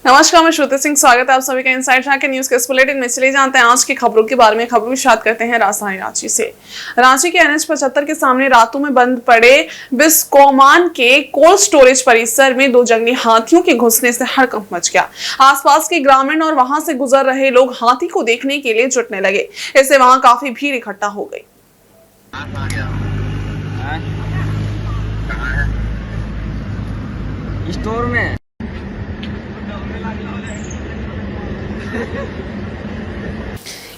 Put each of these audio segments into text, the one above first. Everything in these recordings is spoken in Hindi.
नमस्कार, मैं श्रुति सिंह। स्वागत है आप सभी का इनसाइड के न्यूज के इस बुलेटिन में। चले जानते हैं आज की खबरों के बारे में। खबरों की शुरुआत करते हैं राजधानी रांची से। रांची के NH 75 के सामने रातों में बंद पड़े बिस्कोमान के कोल्ड स्टोरेज परिसर में 2 जंगली हाथियों के घुसने से हड़कंप मच गया। आसपास के ग्रामीण और वहां से गुजर रहे लोग हाथी को देखने के लिए जुटने लगे। इससे वहां काफी भीड़ इकट्ठा हो गई। स्टोर में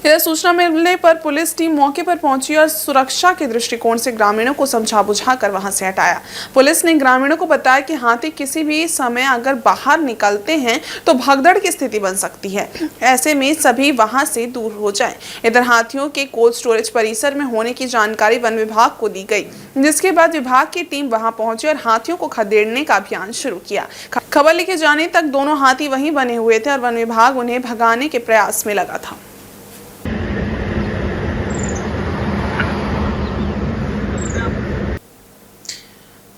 इधर सूचना मिलने पर पुलिस टीम मौके पर पहुंची और सुरक्षा के दृष्टिकोण से ग्रामीणों को समझा बुझाकर वहां से हटाया। पुलिस ने ग्रामीणों को बताया कि हाथी किसी भी समय अगर बाहर निकलते हैं तो भगदड़ की स्थिति बन सकती है, ऐसे में सभी वहां से दूर हो जाएं। इधर हाथियों के कोल्ड स्टोरेज परिसर में होने की जानकारी वन विभाग को दी गई, जिसके बाद विभाग की टीम वहां पहुंची और हाथियों को खदेड़ने का अभियान शुरू किया। खबर लिखे जाने तक दोनों हाथी वहीं बने हुए थे और वन विभाग उन्हें भगाने के प्रयास में लगा था।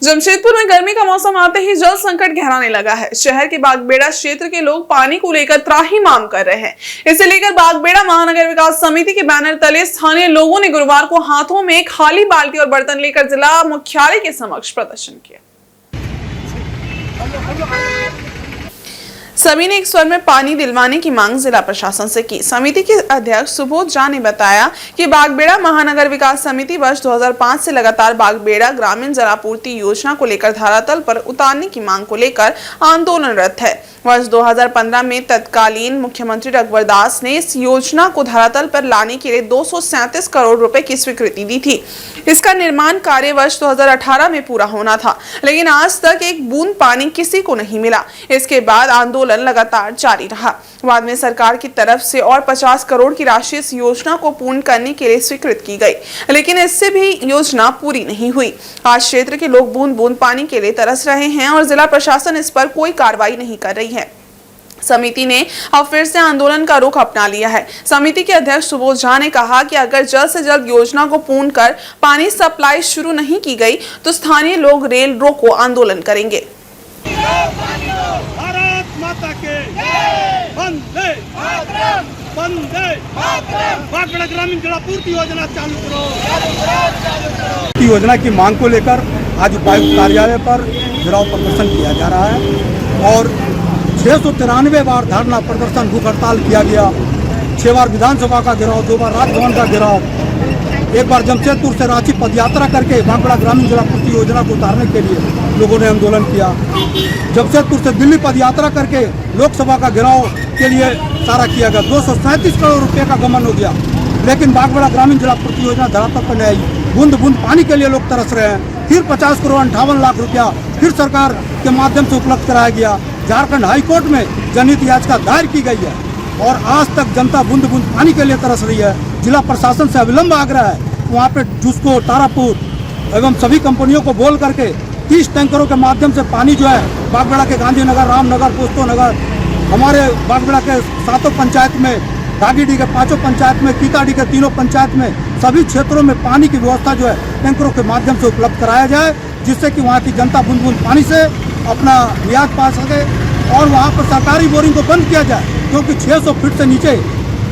जमशेदपुर में गर्मी का मौसम आते ही जल संकट गहराने लगा है। शहर के बागबेड़ा क्षेत्र के लोग पानी को लेकर त्राहिमाम कर रहे हैं। इसे लेकर बागबेड़ा महानगर विकास समिति के बैनर तले स्थानीय लोगों ने गुरुवार को हाथों में खाली बाल्टी और बर्तन लेकर जिला मुख्यालय के समक्ष प्रदर्शन किया। सभी ने एक स्वर में पानी दिलवाने की मांग जिला प्रशासन से की। समिति के अध्यक्ष सुबोध झा ने बताया कि बागबेड़ा महानगर विकास समिति वर्ष 2005 से लगातार बागबेड़ा ग्रामीण जलापूर्ति योजना को लेकर धरातल पर उतारने की मांग को लेकर आंदोलनरत है। वर्ष 2015 में तत्कालीन मुख्यमंत्री रघुवर दास ने इस योजना को धरातल पर लाने के लिए 237 करोड़ रुपए की स्वीकृति दी थी। इसका निर्माण कार्य वर्ष 2018 में पूरा होना था, लेकिन आज तक एक बूंद पानी किसी को नहीं मिला। इसके बाद आंदोलन लगातार जारी रहा। बाद में सरकार की तरफ से और 50 करोड़ की राशि इस योजना को पूर्ण करने के लिए स्वीकृत की गई, लेकिन इससे भी योजना पूरी नहीं हुई। आज क्षेत्र के लोग बूंद बूंद पानी के लिए तरस रहे हैं और जिला प्रशासन इस पर कोई कार्रवाई नहीं कर रही है। समिति ने अब फिर से आंदोलन का रुख अपना लिया है। समिति के अध्यक्ष सुबोध झा ने कहा कि अगर जल्द से जल्द योजना को पूर्ण कर पानी सप्लाई शुरू नहीं की गई तो स्थानीय लोग रेल रोको आंदोलन करेंगे। भारत माता के वंदे वंदे बागबेड़ा ग्रामीण जलापूर्ति योजना चालू करो। योजना की मांग को लेकर आज उपायुक्त कार्यालय पर घेराव प्रदर्शन किया जा रहा है और 693 बार धरना प्रदर्शन भूख हड़ताल किया गया। 6 बार विधानसभा का घेराव, 2 बार राजभवन का घेराव, 1 बार जमशेदपुर से रांची पदयात्रा करके बागबेड़ा ग्रामीण जलापूर्ति योजना को उतारने के लिए लोगों ने आंदोलन किया। जमशेदपुर से दिल्ली पदयात्रा करके लोकसभा का घेराव के लिए सारा किया गया। 237 करोड़ रुपए का गमन हो गया, लेकिन बागबेड़ा ग्रामीण जलापूर्ति योजना धरातल पर नहीं आई। बूंद बूंद पानी के लिए लोग तरस रहे हैं। फिर 50 करोड़ 58 लाख रुपया फिर सरकार के माध्यम से उपलब्ध कराया गया। झारखंड हाईकोर्ट में जनहित याचिका दायर की गई है और आज तक जनता बूंद बूंद पानी के लिए तरस रही है। जिला प्रशासन से अविलंब आग्रह है वहाँ पे जुस्को, तारापुर एवं सभी कंपनियों को बोल करके 30 टैंकरों के माध्यम से पानी जो है बागबेड़ा के गांधीनगर, रामनगर, पोस्तो नगर, हमारे बागबेड़ा के 7 पंचायत में, दागीडी के 5 पंचायत में, कीताडी के 3 पंचायत में, सभी क्षेत्रों में पानी की व्यवस्था जो है टैंकरों के माध्यम से उपलब्ध कराया जाए, जिससे कि वहाँ की जनता बूंद बूंद पानी से अपना रियाज पा सके। और वहाँ पर सरकारी बोरिंग को बंद किया जाए, क्योंकि 600 फीट से नीचे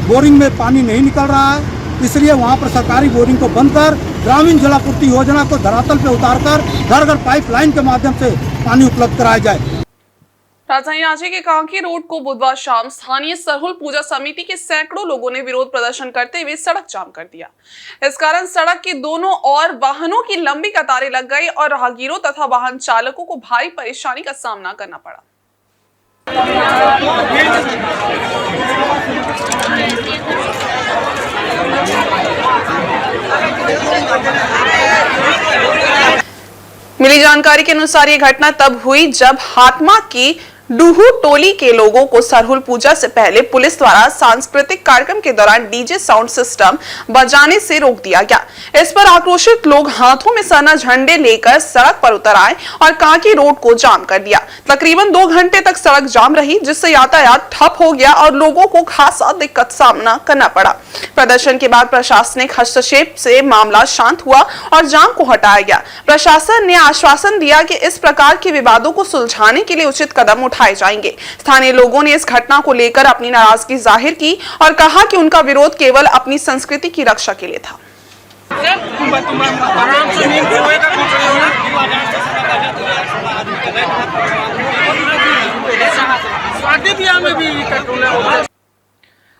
बोरिंग में पानी नहीं निकल रहा है। इसलिए वहाँ पर सरकारी बोरिंग को बंद कर ग्रामीण जलापूर्ति योजना को धरातल पे उतारकर घर घर पाइपलाइन के माध्यम से पानी उपलब्ध कराया जाए। राजधानी रांची के कांकी रोड को बुधवार शाम स्थानीय सरहुल पूजा समिति के सैकड़ों लोगों ने विरोध प्रदर्शन करते हुए सड़क जाम कर दिया। इस कारण सड़क के दोनों ओर वाहनों की लंबी कतारें लग गई और राहगीरों तथा वाहन चालकों को भारी परेशानी का सामना करना पड़ा। मिली जानकारी के अनुसार ये घटना तब हुई जब हातमा की डूहू टोली के लोगों को सरहुल पूजा से पहले पुलिस द्वारा सांस्कृतिक कार्यक्रम के दौरान डीजे साउंड सिस्टम बजाने से रोक दिया गया। इस पर आक्रोशित लोग हाथों में सरना झंडे लेकर सड़क पर उतर आए और कांकी रोड को जाम कर दिया। तकरीबन 2 घंटे तक सड़क जाम रही, जिससे यातायात ठप हो गया और लोगों को खासा दिक्कत सामना करना पड़ा। प्रदर्शन के बाद प्रशासनिक हस्तक्षेप से मामला शांत हुआ और जाम को हटाया गया। प्रशासन ने आश्वासन दिया कि इस प्रकार के विवादों को सुलझाने के लिए उचित कदम उठाए उठाए जाएंगे। स्थानीय लोगों ने इस घटना को लेकर अपनी नाराजगी जाहिर की और कहा कि उनका विरोध केवल अपनी संस्कृति की रक्षा के लिए था।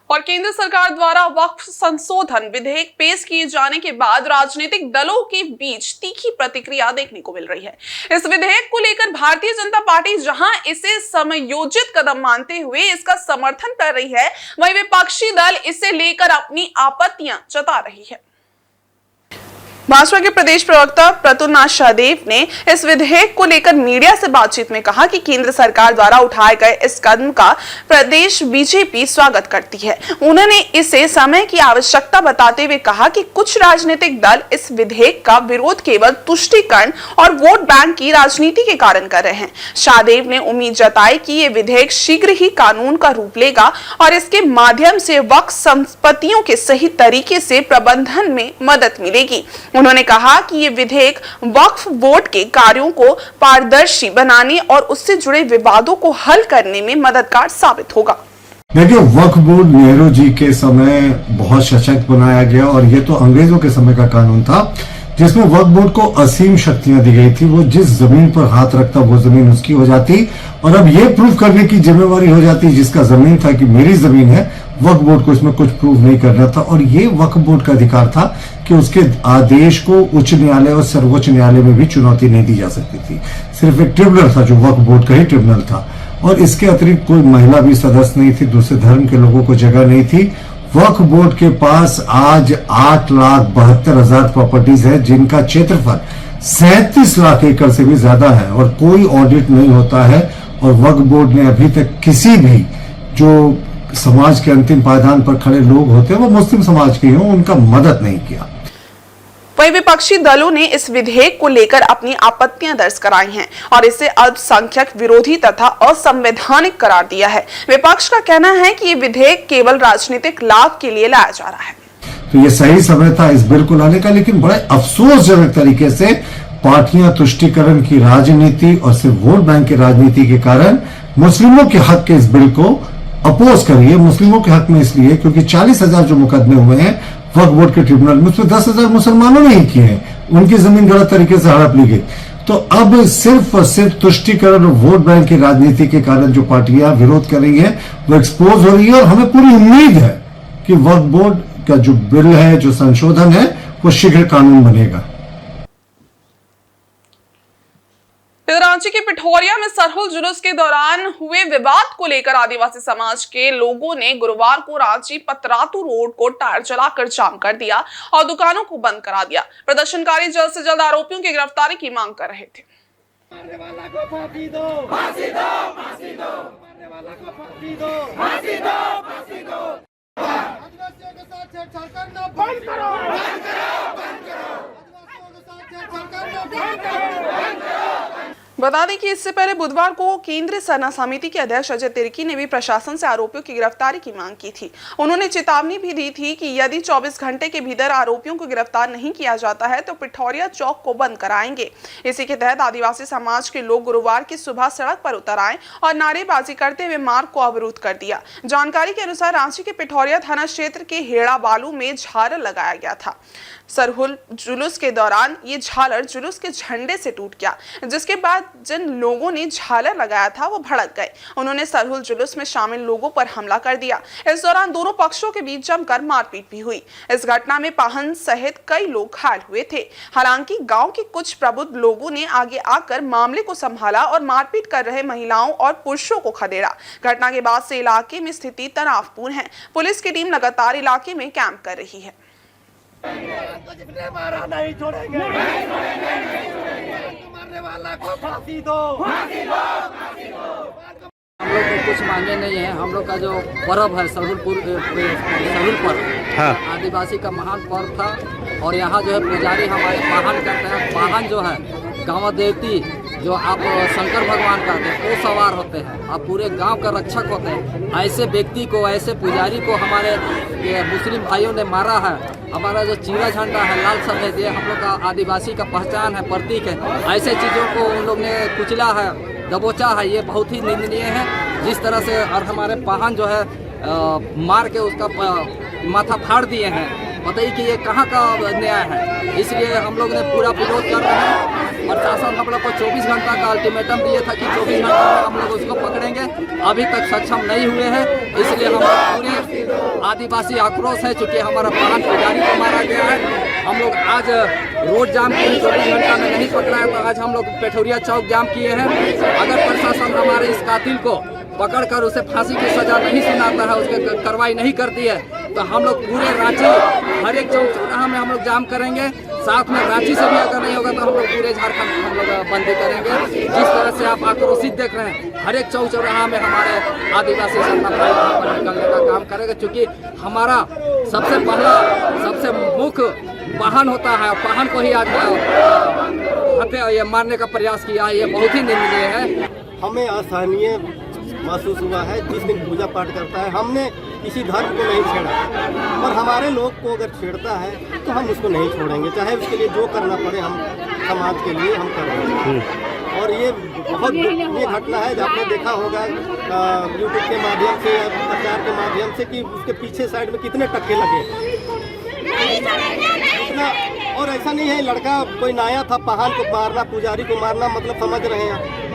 और केंद्र सरकार द्वारा वक्फ संशोधन विधेयक पेश किए जाने के बाद राजनीतिक दलों के बीच तीखी प्रतिक्रिया देखने को मिल रही है। इस विधेयक को लेकर भारतीय जनता पार्टी जहां इसे समयोजित कदम मानते हुए इसका समर्थन कर रही है, वहीं विपक्षी दल इसे लेकर अपनी आपत्तियां जता रही है। भाजपा के प्रदेश प्रवक्ता प्रतुलनाथ शाहदेव ने इस विधेयक को लेकर मीडिया से बातचीत में कहा कि केंद्र सरकार द्वारा उठाए गए इस कदम का प्रदेश बीजेपी स्वागत करती है। उन्होंने इसे समय की आवश्यकता बताते हुए कहा कि कुछ राजनीतिक दल इस विधेयक का विरोध केवल तुष्टीकरण और वोट बैंक की राजनीति के कारण कर रहे हैं। शाहदेव ने उम्मीद जताई कि ये विधेयक शीघ्र ही कानून का रूप लेगा और इसके माध्यम से वक्फ संपत्तियों के सही तरीके से प्रबंधन में मदद मिलेगी। उन्होंने कहा कि ये विधेयक वक्फ बोर्ड के कार्यों को पारदर्शी बनाने और उससे जुड़े विवादों को हल करने में मददगार साबित होगा। देखिए, वक्फ बोर्ड नेहरू जी के समय बहुत सशक्त बनाया गया और ये तो अंग्रेजों के समय का कानून था जिसमें वक्फ बोर्ड को असीम शक्तियां दी गई थी। वो जिस जमीन पर हाथ रखता वो जमीन उसकी हो जाती और अब ये प्रूव करने की जिम्मेवारी हो जाती जिसका जमीन था कि मेरी जमीन है। वक्फ बोर्ड को इसमें कुछ प्रूव नहीं करना था और ये वक्फ बोर्ड का अधिकार था कि उसके आदेश को उच्च न्यायालय और सर्वोच्च न्यायालय में भी चुनौती नहीं दी जा सकती थी। सिर्फ एक ट्रिब्यूनल था जो वक्फ बोर्ड का ही ट्रिब्यूनल था और इसके अतिरिक्त कोई महिला भी सदस्य नहीं थी, दूसरे धर्म के लोगों को जगह नहीं थी। वक्फ बोर्ड के पास आज 8,72,000 प्रॉपर्टीज है जिनका क्षेत्रफल 37 लाख एकड़ से भी ज्यादा है और कोई ऑडिट नहीं होता है और वक्फ बोर्ड ने अभी तक किसी भी जो समाज के अंतिम पायदान पर खड़े लोग होते हैं वो मुस्लिम समाज के हों उनका मदद नहीं किया। वहीं विपक्षी दलों ने इस विधेयक को लेकर अपनी आपत्तियां दर्ज कराई हैं और इसे अल्पसंख्यक विरोधी तथा असंवैधानिक करार दिया है। विपक्ष का कहना है कि ये विधेयक केवल राजनीतिक लाभ के लिए लाया जा रहा है। तो ये सही समय था इस बिल को लाने का, लेकिन बड़े अफसोसजनक तरीके से पार्टियां तुष्टीकरण की राजनीति और सिर्फ वोट बैंक की राजनीति के कारण मुस्लिमों के हक के इस बिल को अपोज कर रही है। मुस्लिमों के हक में इसलिए क्योंकि 40,000 जो मुकदमे हुए हैं वक्फ बोर्ड के ट्रिब्यूनल में उसमें 10,000 मुसलमानों ने ही किए हैं, उनकी जमीन गलत तरीके से हड़प ली गई। तो अब सिर्फ और सिर्फ तुष्टीकरण और वोट बैंक की राजनीति के कारण जो पार्टियां विरोध कर रही है वो एक्सपोज हो रही है और हमें पूरी उम्मीद है कि वक्फ बोर्ड का जो बिल है, जो संशोधन है, वो शीघ्र कानून बनेगा। रांची के पिठौरिया में सरहुल जुलूस के दौरान हुए विवाद को लेकर आदिवासी समाज के लोगों ने गुरुवार को रांची पतरातू रोड को टायर जलाकर जाम कर दिया और दुकानों को बंद करा दिया। प्रदर्शनकारी जल्द से जल्द आरोपियों की गिरफ्तारी की मांग कर रहे थे। मारने वाला को फांसी दो, फांसी दो, फांसी दो, मारने वाला को फांसी दो, फांसी दो, फांसी दो। आदिवासियों के साथ छेड़छाड़ करना बंद करो, बंद करो, बंद करो। आदिवासियों के साथ छेड़छाड़ करना बंद करो, बंद करो। बता दें कि इससे पहले बुधवार को केंद्रीय सेना समिति के अध्यक्ष अजय तिर्की ने भी प्रशासन से आरोपियों की गिरफ्तारी की मांग की थी। उन्होंने चेतावनी भी दी थी कि यदि 24 घंटे के भीतर आरोपियों को गिरफ्तार नहीं किया जाता है तो पिठौरिया चौक को बंद कराएंगे। इसी के तहत आदिवासी समाज के लोग गुरुवार की सुबह सड़क पर उतर आए और नारेबाजी करते हुए मार्ग को अवरुद्ध कर दिया। जानकारी के अनुसार रांची के पिठौरिया थाना क्षेत्र के हेड़ा बालू में झालर लगाया गया था। सरहुल जुलूस के दौरान ये झालर जुलूस के झंडे से टूट गया, जिसके बाद जिन लोगों ने झालर लगाया था वो भड़क गए। उन्होंने सरहुल जुलूस में शामिल लोगों पर हमला कर दिया। इस दौरान दोनों पक्षों के बीच जमकर मारपीट भी हुई। इस घटना में पाहन सहित कई लोग घायल हुए थे। हालांकि गांव के कुछ प्रबुद्ध लोगों ने आगे आकर मामले को संभाला और मारपीट कर रहे महिलाओं और पुरुषों को खदेड़ा। घटना के बाद से इलाके में स्थिति तनावपूर्ण है। पुलिस की टीम लगातार इलाके में कैंप कर रही है। मारा नहीं छोड़ेंगे, नहीं छोड़ेंगे, नहीं छोड़ेंगे। मारने वाला को फांसी दो, फांसी दो, फांसी दो। हम लोग को कुछ मांगे नहीं है। हम लोग का जो पर्व है सरहुल पर्व, हाँ, आदिवासी का महान पर्व था और यहाँ जो है पुजारी हमारे पाहन करते हैं। पाहन जो है गाँव देवती जो आप शंकर भगवान कहते हैं वो सवार होते हैं, आप पूरे गांव का रक्षक होते हैं। ऐसे व्यक्ति को, ऐसे पुजारी को हमारे मुस्लिम भाइयों ने मारा है। हमारा जो चीरा झंडा है लाल सफेद, ये हम लोग का आदिवासी का पहचान है, प्रतीक है। ऐसे चीज़ों को उन लोग ने कुचला है दबोचा है, ये बहुत ही निंदनीय है। जिस तरह से और हमारे वाहन जो है मार के उसका माथा फाड़ दिए हैं, बताइए कि ये कहाँ का न्याय है। इसलिए हम लोग ने पूरा विरोध कर रहे हैं। प्रशासन हम लोग को 24 घंटा का अल्टीमेटम दिया था कि 24 घंटा में हम लोग उसको पकड़ेंगे, अभी तक सक्षम नहीं हुए हैं। इसलिए हम पूरे आदिवासी आक्रोश है, चूँकि हमारा वाहन पुजारी को मारा गया है। हम लोग आज रोड जाम किए, 24 घंटा में नहीं पकड़ा है, तो आज हम लोग पेठौरिया चौक जाम किए हैं। अगर प्रशासन हमारे इस कातिल को पकड़कर उसे फांसी की सजा नहीं सुनाता है, उसके कार्रवाई नहीं करती है, तो हम लोग पूरे रांची हर एक चौक चौराहा में हम लोग जाम करेंगे। साथ में रांची से भी अगर नहीं होगा तो हम लोग पूरे झारखंड हम लोग बंदी करेंगे। जिस तरह से आप आक्रोशित देख रहे हैं, हर एक चौक चौराहा में हमारे आदिवासी संगठन भाई वहाँ पर निकलने का काम करेगा, क्योंकि हमारा सबसे पहला सबसे मुख्य वाहन होता है। वाहन को ही आज हत्या ये मारने का प्रयास किया है, ये बहुत ही निंदनीय है। हमें असहनीय महसूस हुआ है। जिस दिन पूजा पाठ करता है, हमने किसी धर्म को नहीं छेड़ा, और हमारे लोग को अगर छेड़ता है तो हम उसको नहीं छोड़ेंगे, चाहे उसके लिए जो करना पड़े हम समाज के लिए हम करेंगे। और ये बहुत ये घटना है, आपने देखा होगा यूट्यूब के माध्यम से या प्रचार के माध्यम से कि उसके पीछे साइड में कितने टक्के लगे इतना। और ऐसा नहीं है लड़का कोई नया था, पहाड़ को मारना, पुजारी को मारना, मतलब समझ रहे हैं।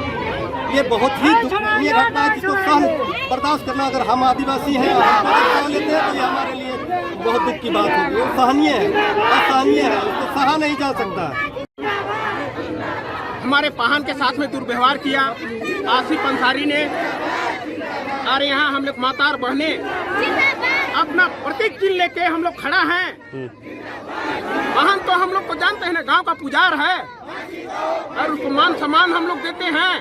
ये बहुत ही दुखनीय घटना है, जिसको सहन बर्दाश्त करना, अगर हम आदिवासी हैं हम लेते हैं तो ये हमारे लिए बहुत दुख की बात होगी। सहनीय है, असहनीय है, उसको सहा नहीं जा सकता। हमारे पाहन के साथ में दुर्व्यवहार किया आसिफ अंसारी ने, और यहाँ हम लोग माता और बहने अपना प्रतीक चिन्ह लेके हम लोग खड़ा हैं। पाहन तो हम लोग को जानते हैं ना, गांव का पुजार है, और उसको मान सम्मान हम लोग देते हैं।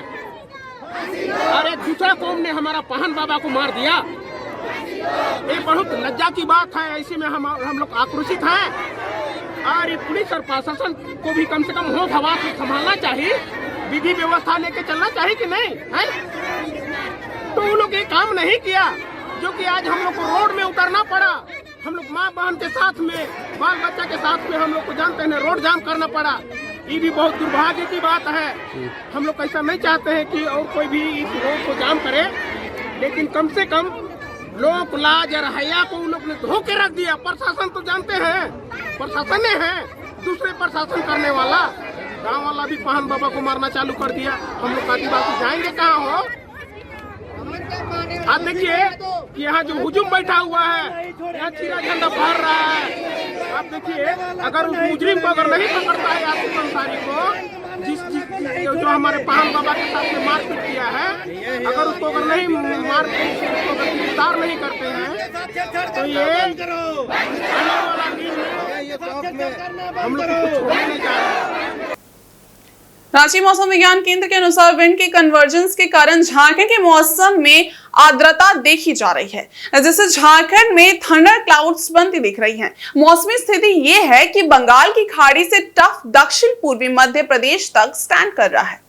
और एक दूसरा कौम ने हमारा पाहन बाबा को मार दिया, ये बहुत लज्जा की बात है। ऐसे में हम लोग आक्रोशित हैं, और ये पुलिस और प्रशासन को भी कम से कम होश हवास से संभालना चाहिए, विधि व्यवस्था लेके चलना चाहिए कि नहीं है। तो वो लोग ये काम नहीं किया, जो कि आज हम लोग को रोड में उतरना पड़ा। हम लोग माँ बहन के साथ में, बाल बच्चा के साथ में हम लोग को जानते हैं रोड जाम करना पड़ा। ये भी बहुत दुर्भाग्य की बात है। हम लोग ऐसा नहीं चाहते हैं कि और कोई भी इस रोड को जाम करे, लेकिन कम से कम लोक लाज और हया को उन लोग ने धो के रख दिया। प्रशासन तो जानते हैं, प्रशासन है, दूसरे प्रशासन करने वाला गांव वाला भी पाहन बाबा को मारना चालू कर दिया। हम लोग आदिवासी जाएंगे कहाँ हो? आप देखिए कि यहाँ जो हुजूम बैठा हुआ है, यहाँ चिरा झंडा फहर रहा है। आप देखिए, अगर उस मुजरिम को अगर नहीं पकड़ता है आसिफ अंसारी को, जो हमारे पाहन बाबा के साथ में मारपीट किया है, अगर उसको अगर नहीं मार उसको अगर गिरफ्तार नहीं करते हैं, तो ये आने वाला दिन में हम लोग को छोड़ने नहीं जा रहे। रांची मौसम विज्ञान केंद्र के अनुसार विंड के कन्वर्जेंस के कारण झारखंड के मौसम में आर्द्रता देखी जा रही है, जिससे झारखंड में थंडर क्लाउड्स बनती दिख रही हैं। मौसमी स्थिति ये है कि बंगाल की खाड़ी से टफ दक्षिण पूर्वी मध्य प्रदेश तक स्टैंड कर रहा है।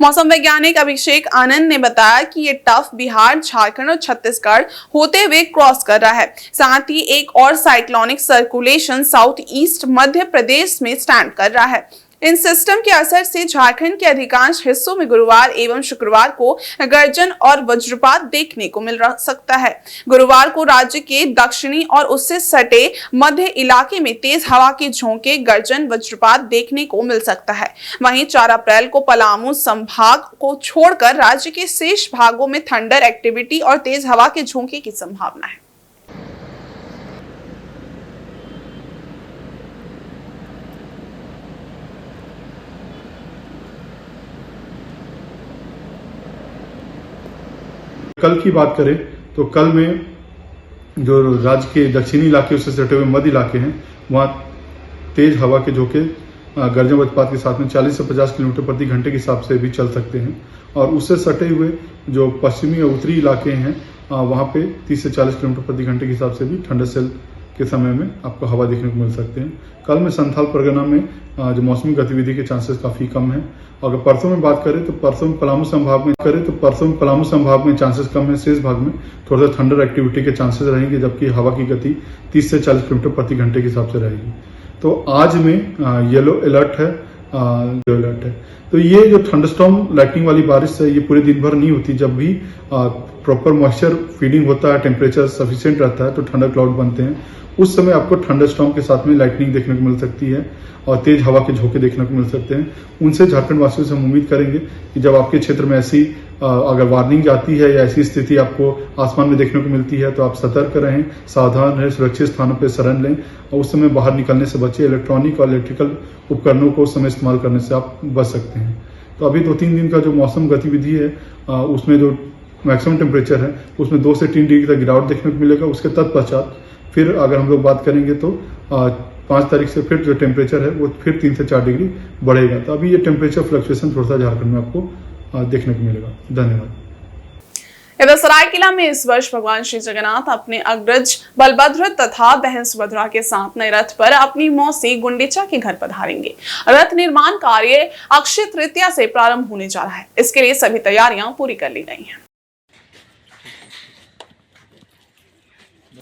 मौसम वैज्ञानिक अभिषेक आनंद ने बताया कि ये टफ बिहार, झारखंड और छत्तीसगढ़ होते हुए क्रॉस कर रहा है। साथ ही एक और cyclonic circulation south east Madhya Pradesh में स्टैंड कर रहा है। इन सिस्टम के असर से झारखंड के अधिकांश हिस्सों में गुरुवार एवं शुक्रवार को गर्जन और वज्रपात देखने को मिल सकता है। गुरुवार को राज्य के दक्षिणी और उससे सटे मध्य इलाके में तेज हवा के झोंके, गर्जन, वज्रपात देखने को मिल सकता है। वहीं 4 अप्रैल को पलामू संभाग को छोड़कर राज्य के शेष भागों में थंडर एक्टिविटी और तेज हवा के झोंके की संभावना है। कल की बात करें तो कल में जो राज्य के दक्षिणी इलाके उससे सटे हुए मध्य इलाके हैं, वहाँ तेज हवा के झोंके गर्जन वज्रपात के साथ में 40 से 50 किलोमीटर प्रति घंटे के हिसाब से भी चल सकते हैं। और उससे सटे हुए जो पश्चिमी और उत्तरी इलाके हैं, वहाँ पे 30 से 40 किलोमीटर प्रति घंटे के हिसाब से भी ठंडा सेल के समय में आपको हवा देखने को मिल सकते हैं। कल में संथाल परगना में जो मौसमी गतिविधि के चांसेस काफी कम है। अगर परसों में बात करें तो परसों पलामू संभाग में चांसेस कम है। शेष भाग में थोड़ा सा थंडर एक्टिविटी के चांसेस रहेंगे, जबकि हवा की गति 30 से 40 किलोमीटर प्रति घंटे के हिसाब से रहेगी। तो आज में येलो अलर्ट है अलर्ट है। तो ये जो थंडरस्टॉर्म लाइटनिंग वाली बारिश है ये पूरे दिन भर नहीं होती। जब भी प्रॉपर मॉइस्चर फीडिंग होता है, टेम्परेचर सफिशिएंट रहता है तो ठंडा क्लाउड बनते हैं। उस समय आपको थंडरस्टॉर्म के साथ में लाइटनिंग देखने को मिल सकती है और तेज हवा के झोंके देखने को मिल सकते हैं। उनसे झारखंड वासियों से हम उम्मीद करेंगे कि जब आपके क्षेत्र में ऐसी अगर वार्निंग जाती है या ऐसी स्थिति आपको आसमान में देखने को मिलती है तो आप सतर्क रहें, सावधान रहें, सुरक्षित स्थानों पर शरण लें और उस समय बाहर निकलने से बचें। इलेक्ट्रॉनिक और इलेक्ट्रिकल उपकरणों को उस समय इस्तेमाल करने से आप बच सकते हैं। तो अभी 2-3 दिन का जो मौसम गतिविधि है उसमें जो मैक्सिमम टेम्परेचर है उसमें 2 से 3 डिग्री तक गिरावट देखने को मिलेगा। उसके तत्पश्चात फिर अगर हम लोग बात करेंगे तो 5 तारीख से फिर जो टेम्परेचर है वो फिर 3 से 4 डिग्री बढ़ेगा। तो अभी ये टेम्परेचर फ्लक्चुएशन थोड़ा सा झारखंड में आपको देखने को मिलेगा। धन्यवाद। इधर सरायकेला में इस वर्ष भगवान श्री जगन्नाथ अपने अग्रज बलभद्र तथा बहन सुभद्रा के साथ नए रथ पर अपनी मौसी गुंडीचा के घर पधारेंगे। रथ निर्माण कार्य अक्षय तृतीया से प्रारंभ होने जा रहा है। इसके लिए सभी तैयारियां पूरी कर ली गई हैं।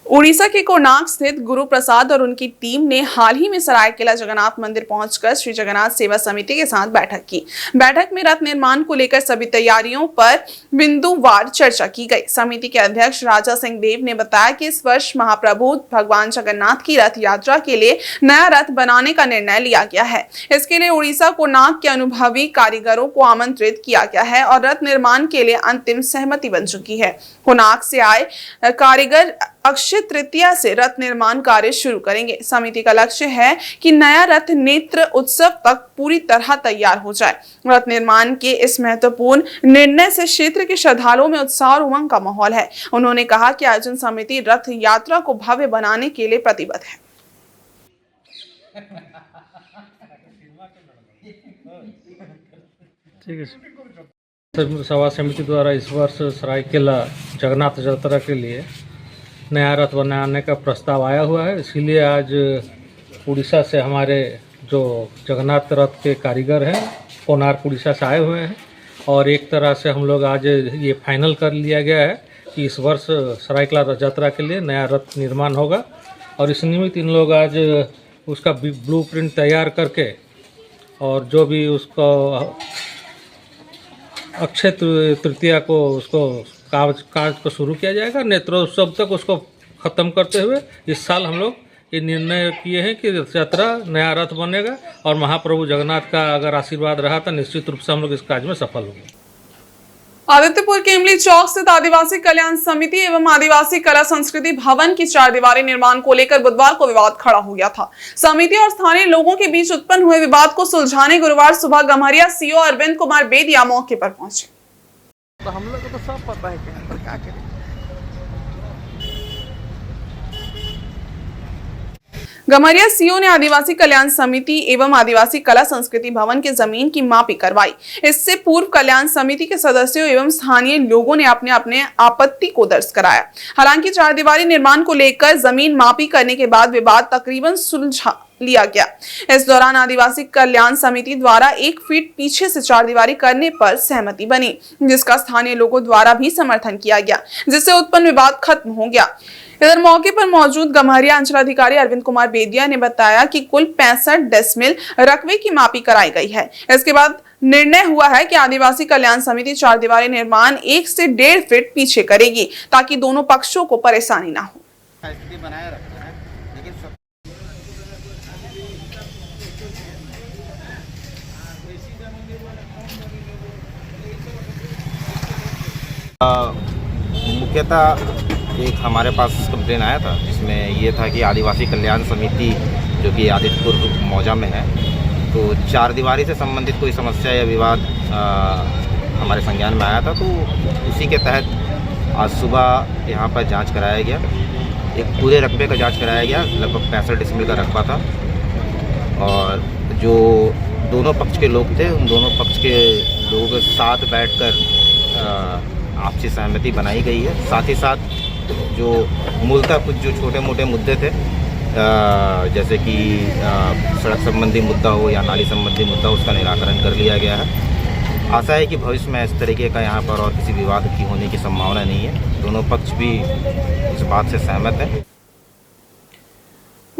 उड़ीसा के कोणार्क स्थित गुरु प्रसाद और उनकी टीम ने हाल ही में सरायकेला जगन्नाथ मंदिर पहुंचकर श्री जगन्नाथ सेवा समिति के साथ बैठक की। बैठक में रथ निर्माण को लेकर सभी तैयारियों पर बिंदुवार चर्चा की गई। समिति के अध्यक्ष राजा सिंह देव ने बताया कि इस वर्ष महाप्रभु भगवान जगन्नाथ की रथ यात्रा के लिए नया रथ बनाने का निर्णय लिया गया है। इसके लिए उड़ीसा कोणार्क के अनुभवी कारीगरों को आमंत्रित किया गया है और रथ निर्माण के लिए अंतिम सहमति बन चुकी है। कोणार्क से आए कारीगर अक्षय तृतीया से रथ निर्माण कार्य शुरू करेंगे। समिति का लक्ष्य है कि नया रथ नेत्र उत्सव तक पूरी तरह तैयार हो जाए। रथ निर्माण के इस महत्वपूर्ण निर्णय से क्षेत्र के श्रद्धालुओं में उत्साह और उमंग का माहौल है। उन्होंने कहा कि आयोजन समिति रथ यात्रा को भव्य बनाने के लिए प्रतिबद्ध है। ठीक है। सभा समिति द्वारा इस वर्ष सरायकेला जगन्नाथ यात्रा के लिए नया रथ बनाने का प्रस्ताव आया हुआ है। इसीलिए आज उड़ीसा से हमारे जो जगन्नाथ रथ के कारीगर हैं कोणार्क उड़ीसा से आए हुए हैं और एक तरह से हम लोग आज ये फाइनल कर लिया गया है कि इस वर्ष सरायकेला रथ यात्रा के लिए नया रथ निर्माण होगा और इस निमित्त इन लोग आज उसका ब्लूप्रिंट तैयार करके और जो भी उसको अक्षय तृतीया को उसको कार्य को शुरू किया जाएगा। नेत्रोत्सव तक उसको ख़त्म करते हुए इस साल हम लोग ये निर्णय किए हैं कि रथ यात्रा नया रथ बनेगा और महाप्रभु जगन्नाथ का अगर आशीर्वाद रहा तो निश्चित रूप से हम लोग इस कार्य में सफल होंगे। आदित्यपुर के इमली चौक स्थित आदिवासी कल्याण समिति एवं आदिवासी कला संस्कृति भवन की 4 दीवारी निर्माण को लेकर बुधवार को विवाद खड़ा हो गया था। समिति और स्थानीय लोगों के बीच उत्पन्न हुए विवाद को सुलझाने गुरुवार सुबह गम्हरिया सीओ अरविंद कुमार बेदिया मौके पर पहुंचे। तो हम लोग को तो सब पता है क्या करें। गम्हरिया सीओ ने आदिवासी कल्याण समिति एवं आदिवासी कला संस्कृति भवन की जमीन की मापी करवाई। इससे पूर्व कल्याण समिति के सदस्यों एवं स्थानीय लोगों ने अपने अपने आपत्ति को दर्ज कराया। हालांकि 4 दीवारी निर्माण को लेकर जमीन मापी करने के बाद विवाद तकरीबन सुलझा लिया गया। इस दौरान आदिवासी कल्याण समिति द्वारा 1 फीट पीछे से 4 दीवारी करने पर सहमति बनी, जिसका स्थानीय लोगों द्वारा भी समर्थन किया गया, जिससे उत्पन्न विवाद खत्म हो गया। इधर मौके पर मौजूद गम्हरिया अंचलाधिकारी अरविंद कुमार बेदिया ने बताया कि कुल 65 डेसिमल रकबे की मापी कराई गई है। इसके बाद निर्णय हुआ है कि आदिवासी कल्याण समिति 4 दीवारी निर्माण 1 से 1.5 फीट पीछे करेगी ताकि दोनों पक्षों को परेशानी न हो। मुख्यतः एक हमारे पास कंप्लेन आया था जिसमें ये था कि आदिवासी कल्याण समिति जो कि आदित्यपुर मौजा में है तो 4 दीवारी से संबंधित कोई समस्या या विवाद हमारे संज्ञान में आया था। तो उसी के तहत आज सुबह यहाँ पर जांच कराया गया। एक पूरे रकबे का जांच कराया गया। लगभग 65 डेसिमल का रकबा था और जो दोनों पक्ष के लोग थे उन दोनों पक्ष के लोगों के साथ बैठकर आपसी सहमति बनाई गई है। साथ ही साथ जो मूलतः कुछ जो छोटे मोटे मुद्दे थे जैसे कि सड़क संबंधी मुद्दा हो या नाली संबंधी मुद्दा उसका निराकरण कर लिया गया है। आशा है कि भविष्य में इस तरीके का यहाँ पर और किसी विवाद की होने की संभावना नहीं है। दोनों पक्ष भी इस बात से सहमत है।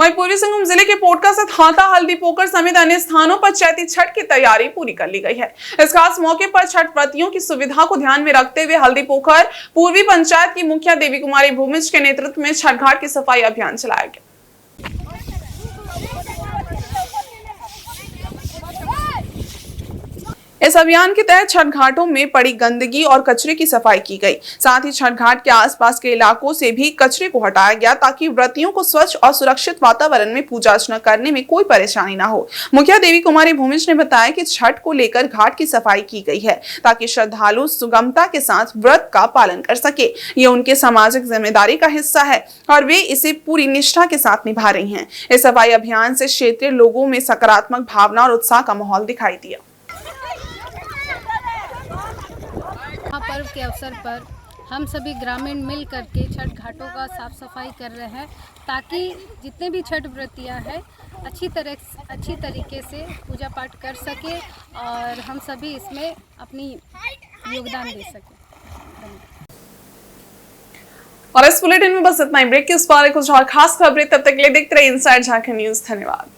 वहीं पूर्वी सिंहभूम जिले के पोटका से हाता, हल्दी पोकर समेत अन्य स्थानों पर चैती छठ की तैयारी पूरी कर ली गई है। इस खास मौके पर छठ व्रतियों की सुविधा को ध्यान में रखते हुए हल्दी पोखर पूर्वी पंचायत की मुखिया देवी कुमारी भूमिज के नेतृत्व में छठ घाट की सफाई अभियान चलाया गया। इस अभियान के तहत छठ घाटों में पड़ी गंदगी और कचरे की सफाई की गई। साथ ही छठ घाट के आसपास के इलाकों से भी कचरे को हटाया गया ताकि व्रतियों को स्वच्छ और सुरक्षित वातावरण में पूजा अर्चना करने में कोई परेशानी न हो। मुखिया देवी कुमारी भूमिज ने बताया कि छठ को लेकर घाट की सफाई की गई है ताकि श्रद्धालु सुगमता के साथ व्रत का पालन कर सके। ये उनके सामाजिक जिम्मेदारी का हिस्सा है और वे इसे पूरी निष्ठा के साथ निभा रही हैं। इस सफाई अभियान से क्षेत्रीय लोगों में सकारात्मक भावना और उत्साह का माहौल दिखाई दिया। पर्व के अवसर पर हम सभी ग्रामीण मिल करके छठ घाटों का साफ सफाई कर रहे हैं ताकि जितने भी छठ व्रतियाँ हैं अच्छी तरीके से पूजा पाठ कर सके और हम सभी इसमें अपनी योगदान दे सकें। और इस बुलेटिन में बस इतना ही। ब्रेक के उस पार कुछ और खास खबरें, तब तक के लिए देखते रहिए इनसाइड झारखंड न्यूज़। धन्यवाद।